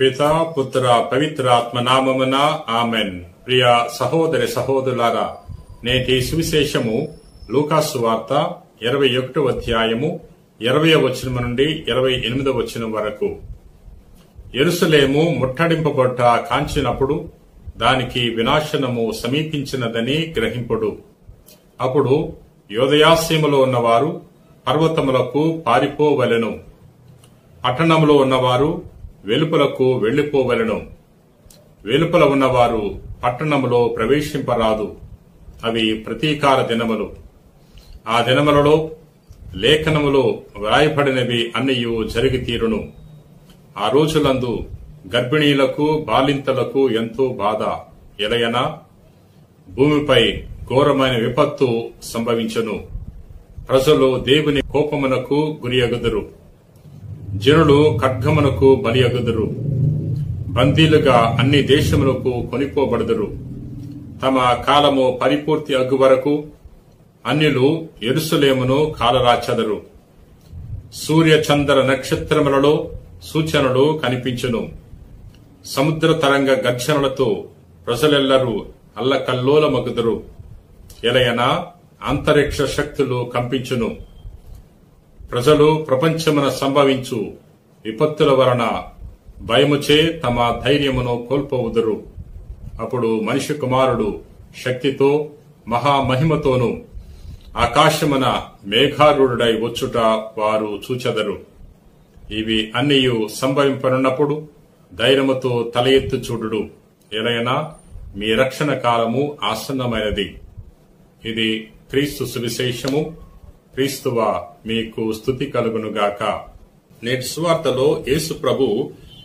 పితా పుత్ర పవిత్ర ఆత్మ నామమున ఆమెన్. ప్రియ సహోదరి సహోదరులారా, నేటి సువిశేషము లూకాసు వార్త 21వ అధ్యాయము 20వ వచనం నుండి 28వ వచనం వరకు. యెరూషలేము ముట్టడింపబడ్డ కాంచినప్పుడు దానికి వినాశనము సమీపించినదని గ్రహింపుడు. అప్పుడు యోదయాసీమలో ఉన్నవారు పర్వతములకు పారిపోవలెను, పట్టణంలో ఉన్నవారు వెలుపలకు వెళ్లిపోవలెను. వెలుపల ఉన్నవారు పట్టణములో ప్రవేశింపరాదు, అవి ప్రతీకార దినములు. ఆ దినములలో లేఖనములో వ్రాయబడినవి అన్నియు జరిగి తీరును. ఆ రోజులందు గర్భిణీలకు బాలింతలకు ఎంతో బాధ, ఎలయనా భూమిపై ఘోరమైన విపత్తు సంభవించును. ప్రజలు దేవుని కోపమునకు గురియగుదురు, జనులు ఖడ్గమునకు బలియగుదురు, బందీలుగా అన్ని దేశములకు కొనిపోబడుదురు. తమ కాలము పరిపూర్తి అగ్గు వరకు అన్యులు యెరూషలేమును కాలరాచెదరు. సూర్య చంద్ర నక్షత్రములలో సూచనలు కనిపించును. సముద్ర తరంగ గర్జనలతో ప్రజలెల్లరూ అల్లకల్లోలమగుదురు. ఎలయనా అంతరిక్ష శక్తులు కంపించును. ప్రజలు ప్రపంచమున సంభవించు విపత్తుల వలన భయముచే తమ ధైర్యమును కోల్పోవుదురు. అప్పుడు మనిషి కుమారుడు శక్తితో మహామహిమతోనూ ఆకాశమున మేఘారూఢుడై వచ్చుట వారు చూచెదరు. ఇవి అన్నియు సంభవింపనున్నప్పుడు ధైర్యముతో తల ఎత్తు చూడుడు, ఎలయనా మీ రక్షణ కాలము ఆసన్నమైనది. ఇది క్రీస్తు సువిశేషము. క్రీస్తువా మీకు స్తుతి కలుగునుగాక. నేటి సువార్తలో యేసు ప్రభు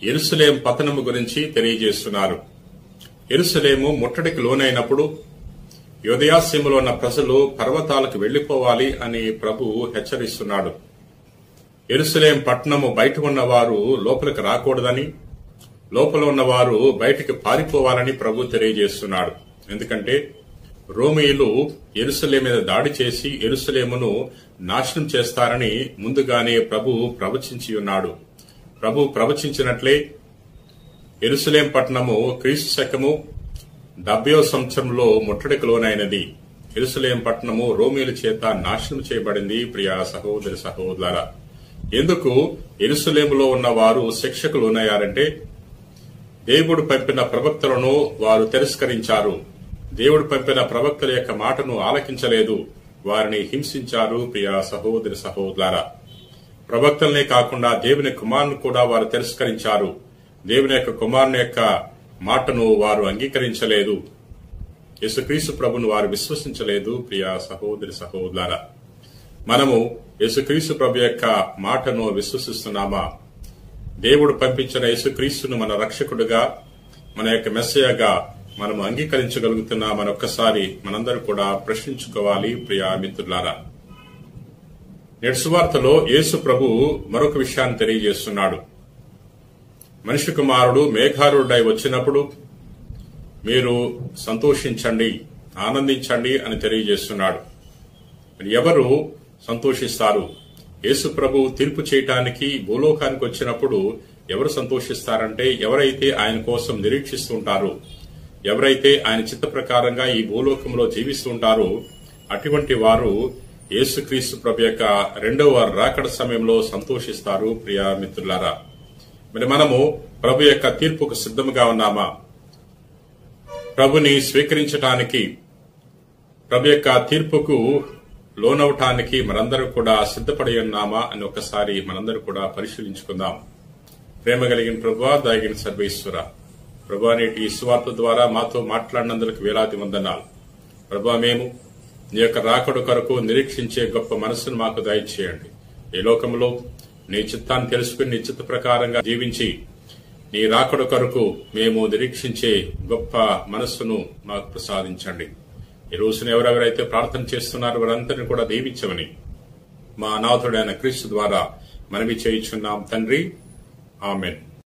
యెరూషలేము పతనము గురించి తెలియజేస్తున్నారు. యెరూషలేము ముట్టడికి లోనైనప్పుడు యూదయసీమలో ఉన్న ప్రజలు పర్వతాలకు వెళ్లిపోవాలి అని ప్రభు హెచ్చరిస్తున్నాడు. యెరూషలేము పట్టణము బయట ఉన్నవారు లోపలికి రాకూడదని, లోపల ఉన్నవారు బయటికి పారిపోవాలని ప్రభు తెలియజేస్తున్నాడు. ఎందుకంటే రోమీయులు యెరూషలేము మీద దాడి చేసి యెరూషలేమును నాశనం చేస్తారని ముందుగానే ప్రభు ప్రవచించి ఉన్నాడు. ప్రభు ప్రవచించినట్లే యెరూషలేము పట్టణము క్రీస్తు శకము 70వ సంవత్సరంలో ముట్టడికి లోనైనది. యెరూషలేము పట్టణము రోమీయుల చేత నాశనం చేయబడింది. ప్రియ సహోదరి సహోదరులారా, ఎందుకు యెరూషలేములో ఉన్న వారు శిక్షకు లోనయ్యారంటే దేవుడు పంపిన ప్రవక్తలను వారు తిరస్కరించారు. దేవుడు పంపిన ప్రవక్తల యొక్క మాటను ఆలకించలేదు, వారిని హింసించారు. ప్రియ సహోదరి సహోదరులారా, ప్రవక్తలనే కాకుండా దేవుని కుమారుని కూడా వారు తిరస్కరించారు. దేవుని యొక్క కుమారుని యొక్క మాటను వారు అంగీకరించలేదు. యేసుక్రీస్తు ప్రభును వారు విశ్వసించలేదు. ప్రియ సహోదరి సహోదరులారా, మనము యేసుక్రీస్తు ప్రభు యొక్క మాటను విశ్వసిస్తున్నామా? దేవుడు పంపించిన యేసుక్రీస్తును మన రక్షకుడుగా, మన యొక్క మెస్సయగా మనము అంగీకరించగలుగుతున్నామని ఒక్కసారి మనందరూ కూడా ప్రశ్నించుకోవాలి. ప్రియ మిత్రులారా, నేటి సువార్తలో యేసు ప్రభు మరొక విషయాన్ని తెలియజేస్తున్నాడు. మనిషి కుమారుడు మేఘారూఢుడై వచ్చినప్పుడు మీరు సంతోషించండి, ఆనందించండి అని తెలియజేస్తున్నాడు. ఎవరు సంతోషిస్తారు? యేసు ప్రభు తీర్పు చేయటానికి భూలోకానికి వచ్చినప్పుడు ఎవరు సంతోషిస్తారంటే ఎవరైతే ఆయన కోసం నిరీక్షిస్తుంటారో, ఎవరైతే ఆయన చిత్త ప్రకారంగా ఈ భూలోకంలో జీవిస్తుంటారో అటువంటి వారు యేసుక్రీస్తు ప్రభు యొక్క రెండవ రాకడ సమయంలో సంతోషిస్తారు. ప్రియ మిత్రులారా, మరి మనము ప్రభు యొక్క తీర్పుకు సిద్ధంగా ఉన్నామా? ప్రభుని స్వీకరించటానికి, ప్రభు యొక్క తీర్పుకు లోనవటానికి మనందరూ కూడా సిద్ధపడి ఉన్నామా అని ఒకసారి మనందరూ కూడా పరిశీలించుకుందాం. ప్రేమ కలిగిన ప్రభువా, దయగిన సర్వేశ్వర, ప్రభువా, నేటి ఈ సువార్త ద్వారా మాతో మాట్లాడినందుకు వేలాది వందనాలు. ప్రభువా, మేము నీ యొక్క రాకడ కొరకు నిరీక్షించే గొప్ప మనస్సును మాకు దయచేయండి. ఈ లోకంలో నీ చిత్తాన్ని తెలుసుకుని నీ చిత్త ప్రకారంగా జీవించి నీ రాకడ కొరకు మేము నిరీక్షించే గొప్ప మనస్సును మాకు ప్రసాదించండి. ఈ రోజున ఎవరెవరైతే ప్రార్థన చేస్తున్నారో వారందరినీ కూడా దీవించమని మా అనాథుడైన క్రీస్తు ద్వారా మనవి చేయుచున్నాం తండ్రి. ఆమెన్.